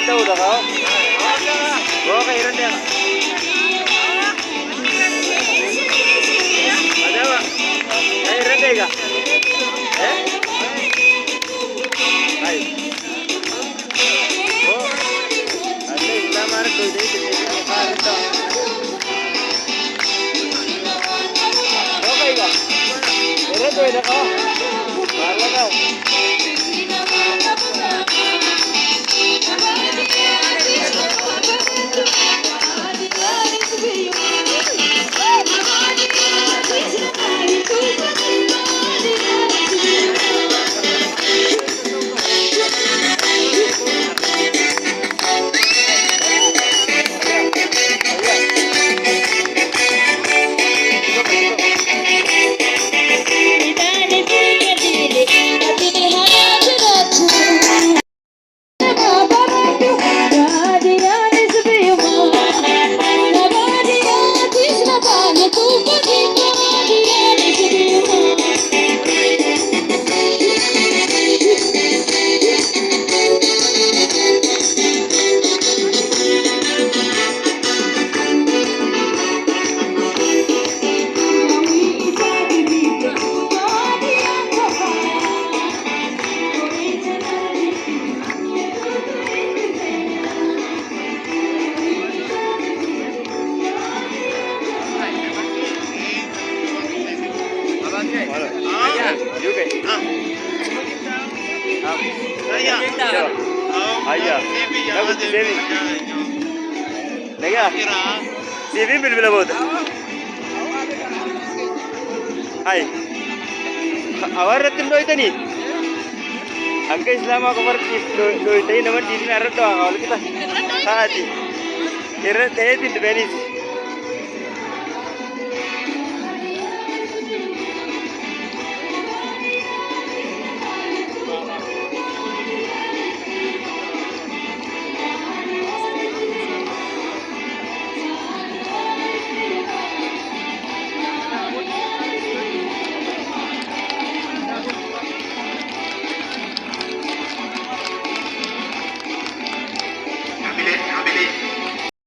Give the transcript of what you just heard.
daw ka? Okay, ron din. Ada ba? Ay, ron din ka? Eh? Ay. Oh. Ada Islam ada tu jadi kita makan itu. Okay ka? Ron din ka? Marla ka. TV bilbila boda. Hai. Awar tin doi tani. Angka Islam aku berarti doi tani nama TV narat doang. Kalau kita hati. Kira teh tin benis.